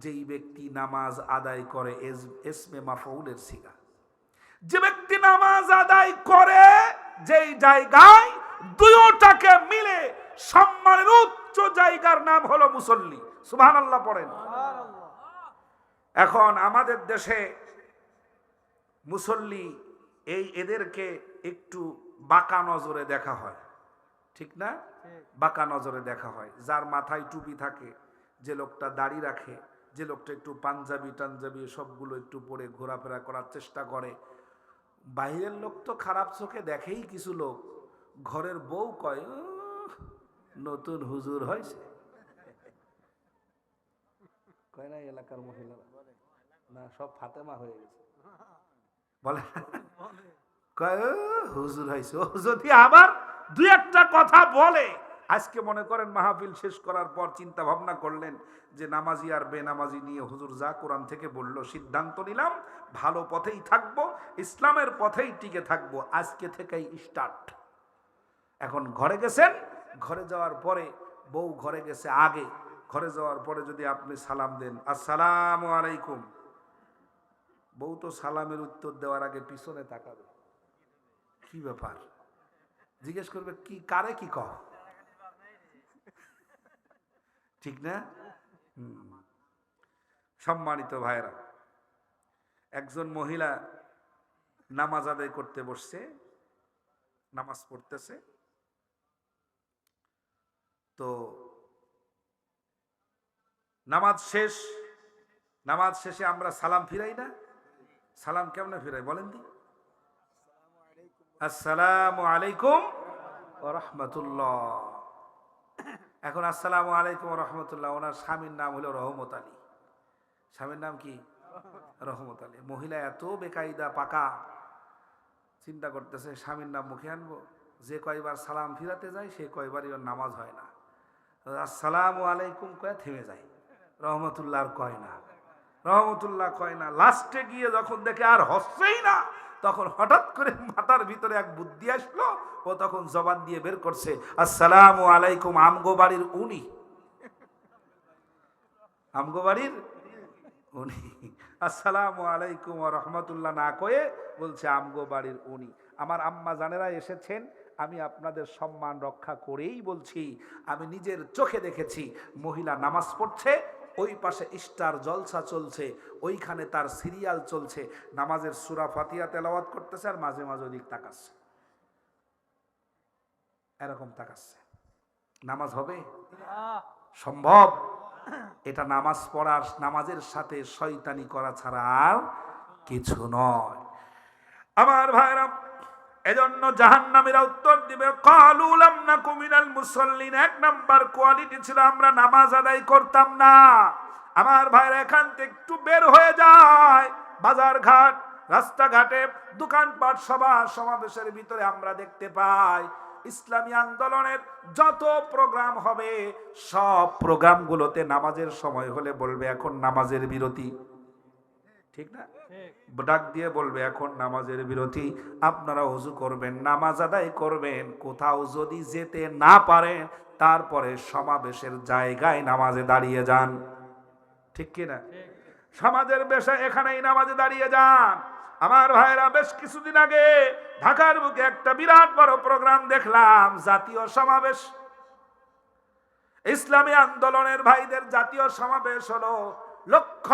যেই ব্যক্তি নামাজ আদায় করে, ইসমে মাফউলের সিগা। যে ব্যক্তি নামাজ আদায় করে যেই জায়গায়, দুইটাকে মিলে সম্মানের উচ্চ জায়গার নাম হলো মুসল্লি। সুবহানাল্লাহ পড়েন। এখন আমাদের দেশে মুসল্লি এদেরকে একটু বাঁকা নজরে দেখা হয়, ঠিক না? বাঁকা নজরে দেখা হয়। যার মাথায় টুপি থাকে, যে লোকটা দাড়ি রাখে, যে লোকটা একটু পাঞ্জাবি টাঞ্জাবি সবগুলো একটু পরে ঘোরাফেরা করার চেষ্টা করে, বাইরের লোক তো খারাপ চোখে দেখেই কিছু লোক, ঘরের বউ কয় নতুন হুজুর হয়েছে। কয় না এলাকার মহিলারা, না সব ফাতেমা হয়ে গেছে বলে, কয় হুজুর হয়েছে। ও যদি আবার দুই একটা কথা বলে, আজকে মনে করেন মাহফিল শেষ করার পর চিন্তা ভাবনা করলেন যে নামাজি আর বেনামাজি নিয়ে হুজুর যা কোরআন থেকে বলল, সিদ্ধান্ত নিলাম ভালো পথেই থাকবো, ইসলামের পথেই টিকে থাকবো, আজকে থেকেই স্টার্ট। এখন ঘরে গেছেন, ঘরে যাওয়ার পরে বউ ঘরে গেছে আগে, ঘরে যাওয়ার পরে যদি আপনি সালাম দেন আসসালামু আলাইকুম, বউ তো সালামের উত্তর দেওয়ার আগে পিছনে তাকাবে, কি ব্যাপার জিজ্ঞেস করবে, কি কারে কি কহ, ঠিক না? সম্মানিত ভাইরা, একজন মহিলা নামাজ আদায় করতে বসছে, নামাজ পড়তেছে। তো নামাজ শেষে আমরা সালাম ফিরাই না? সালাম কেমনে ফিরাই বলেন দি? আসসালামু আলাইকুম ওয়া রাহমাতুল্লাহ। এখন আসসালামু আলাইকুম ওয়া রাহমাতুল্লাহ, ওনার স্বামীর নাম হলো রহমত আলী। স্বামীর নাম কি? রহমত আলী। মহিলা এত বেকায়দা পাকা, চিন্তা করতেছে স্বামীর নাম মুখে আনবো। যে কয়বার সালাম ফিরাতে যায় সে কয়বারই ওর নামাজ হয় না। আসসালামু আলাইকুম কয়ে থেমে যায়, রহমতুল্লাহ আর কয় না, রহমতুল্লাহ কয় না। লাস্টে গিয়ে যখন দেখে আর হচ্ছেই না, তখন হঠাৎ করে মাথার ভিতরে এক বুদ্ধি আসলো, ও তখন জবান দিয়ে বের করছে আসসালামু আলাইকুম আমগো বাড়ির উনি, আমগো বাড়ির উনি। আসসালামু আলাইকুম ওয়া রাহমাতুল্লাহ না কয়ে বলছে আমগো বাড়ির উনি। আমার আম্মা জানেরা এসেছেন, আমি আপনাদের সম্মান রক্ষা করেই বলছি, আমি নিজের চোখে দেখেছি মহিলা নামাজ পড়ছে, ওই পাশে স্টার জলসা চলছে, ওইখানে তার সিরিয়াল চলছে, নামাজের সূরা ফাতিহা তেলাওয়াত করতেছে আর মাঝে মাঝে ওদিক তাকাচ্ছে, এরকম তাকাচ্ছে। নামাজ হবে? সম্ভব? এটা নামাজ পড়ার, নামাজের সাথে শয়তানি করা ছাড়া আর কিছু নয়। আমার ভাইরা, এজন্য জাহান্নামীরা উত্তর দিবে ক্বালু লাম নাকু মিনাল মুসাল্লিন। এক নাম্বার কোয়ালিটি ছিল আমরা নামাজ আদায় করতাম না। আমার ভাইরা, এখান থেকে একটু বের হয়ে যায়, বাজার ঘাট, রাস্তাঘাটে, দোকানপাট, সভা সমাবেশের ভিতরে আমরা দেখতে পাই ইসলামী আন্দোলনের যত প্রোগ্রাম হবে, সব প্রোগ্রামগুলোতে নামাজের সময় হলে বলবে এখন নামাজের বিরতি, ঠিক না? ডাক দিয়ে বলবে এখন নামাজের বিরতি, আপনারা ওযু করবেন, নামাজ আদায় করবেন। কোথাও যদি যেতে না পারেন, তারপরে সমাবেশের জায়গায় নামাজে দাঁড়িয়ে যান, ঠিক কিনা? সমাজের বেশে এখানেই নামাজে দাঁড়িয়ে যান। আমার ভাইরা, বেশ কিছুদিন আগে ঢাকার বুকে একটা বিরাট বড় প্রোগ্রাম দেখলাম, জাতীয় সমাবেশ, ইসলামী আন্দোলনের ভাইদের জাতীয় সমাবেশ হলো। লক্ষ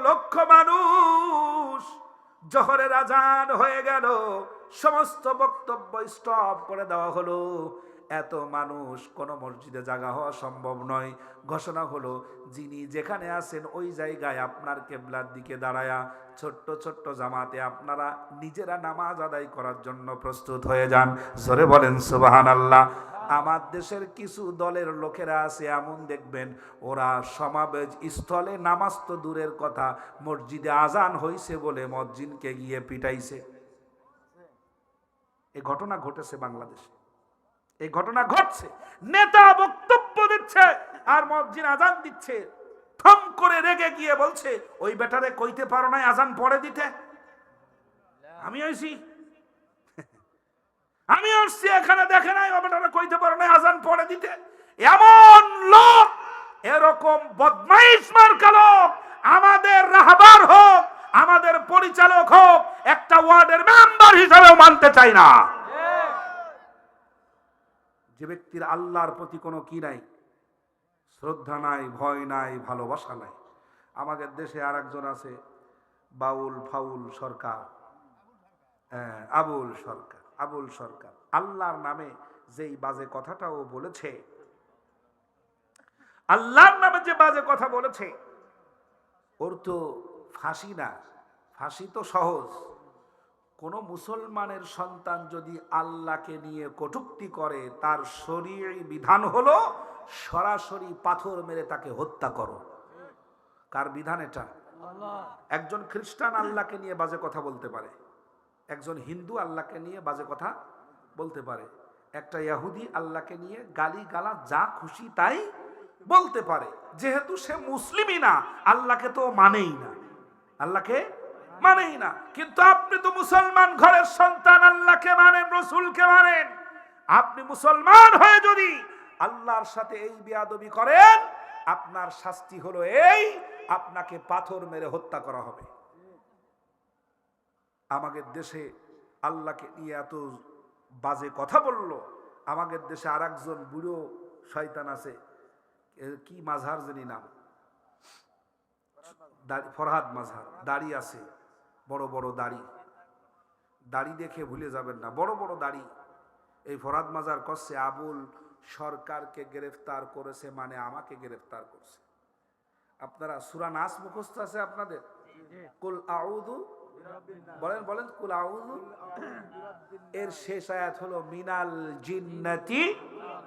লক্ষ মানুষ, জোহরের আজান হয়ে গেল, সমস্ত বক্তব্য স্টপ করে দেওয়া হলো। এত মানুষ, কোন মসজিদে জায়গা হওয়া সম্ভব নয়। ঘোষণা হলো যিনি যেখানে আছেন ওই জায়গায় আপনার কেবলার দিকে দাঁড়ায়া ছোট্ট ছোট্ট জামাতে আপনারা নিজেরা নামাজ আদায় করার জন্য প্রস্তুত হয়ে যান। জোরে বলেন সুবহানাল্লাহ। আমার দেশের কিছু দলের লোকেরা আছে এমন, দেখবেন ওরা সমাবেশ স্থলে নামাজ তো দূরের কথা, মসজিদে আজান হইছে বলে মসজিদকে গিয়ে পিটাইছে। এই ঘটনা ঘটেছে বাংলাদেশে, এই ঘটনা ঘটছে। নেতা বক্তব্য দিচ্ছে আর মসজিদ আজান দিচ্ছে, থম করে রেগে গিয়ে বলছে ওই বেটারে কইতে পারো না আজান পড়ে দিতে? আমি আইছি, আমি আসছি এখানে, দেখে নাই ও বেটারে কইতে পারো না আজান পড়ে দিতে? এমন লোক, এরকম বদমাইশ মার্কা লোক আমাদের রাহবার হোক, আমাদের পরিচালক হোক, একটা ওয়ার্ডের মেম্বার হিসাবেও মানতে চাই না। যে ব্যক্তির আল্লাহর প্রতি কোনো কি নাই, শ্রদ্ধা নাই, ভয় নাই, ভালোবাসা নাই। আমাদের দেশে আর একজন আছে বাউল ফাউল সরকার, আবুল সরকার, আবুল সরকার আল্লাহর নামে যেই বাজে কথাটাও বলেছে, আল্লাহর নামে যে বাজে কথা বলেছে, ওর তো ফাঁসি না, ফাঁসি তো সহজ। কোন মুসলমানের সন্তান যদি আল্লাহকে নিয়ে কটূক্তি করে, তার শরীয়ী বিধান হলো সরাসরি পাথর মেরে তাকে হত্যা করো। কার বিধান এটা? একজন খ্রিস্টান আল্লাহকে নিয়ে বাজে কথা বলতে পারে, একজন হিন্দু আল্লাহকে নিয়ে বাজে কথা বলতে পারে, একটা ইহুদি আল্লাহকে নিয়ে গালি গালা যা খুশি তাই বলতে পারে, যেহেতু সে মুসলিমই না, আল্লাহকে তো মানেই না, আল্লাহকে মানেই না। কিন্তু আপনি তো মুসলমান ঘরের সন্তান, আল্লাহকে মানেন, রসুলকে মানেন। আপনি মুসলমান হয়ে যদি আল্লাহর সাথে এই বেয়াদবি করেন, আপনার শাস্তি হলো এই, আপনাকে পাথর মেরে হত্যা করা হবে। আমাদের দেশে আল্লাহকে নিয়ে এত বাজে কথা বলল। আমাদের দেশে আর একজন বুড়ো শয়তান আছে, কি মাঝহার জানি নাম, ফরহাদ মাঝহার, দাড়ি আছে, বড় বড় দাড়ি, দাড়ি দেখে ভুলে যাবেন না, বড় বড় দাড়ি। এই ফরহাদ মাঝহার করছে আবুল সরকারকে গ্রেফতার করেছে, মানে আমাকে গ্রেফতার করছে। আপনারা সূরা নাস মুখস্থ আছে আপনাদের? কুল আউযু, বলেন বলেন, কুল আউযু। এর শেষ আয়াত হলো মিনাল জিন্নাতি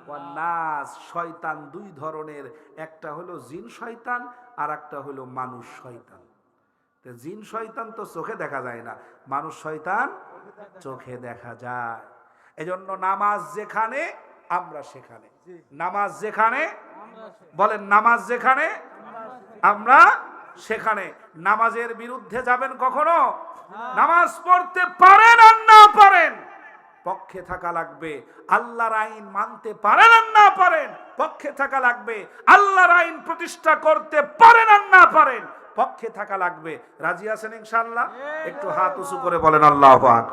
ওয়ান নাস। শয়তান দুই ধরনের, একটা হলো জিন শয়তান আর একটা হলো মানুষ শয়তান। জিন শয়তান তো চোখে দেখা যায় না, মানুষ শয়তান চোখে দেখা যায়। এজন্য নামাজ যেখানে আমরা সেখানে, নামাজ যেখানে, বলেন নামাজ যেখানে আমরা সেখানে। নামাজের বিরুদ্ধে যাবেন কখনো? নামাজ পড়তে পারেন আর না পারেন, পক্ষে থাকা লাগবে। আল্লাহর আইন মানতে পারেন আর না পারেন, পক্ষে থাকা লাগবে। আল্লাহর আইন প্রতিষ্ঠা করতে পারেন আর না পারেন, পক্ষে থাকা লাগবে। রাজি আছেন ইনশাআল্লাহ? একটু হাত উঁচু করে বলেন আল্লাহু আকবার।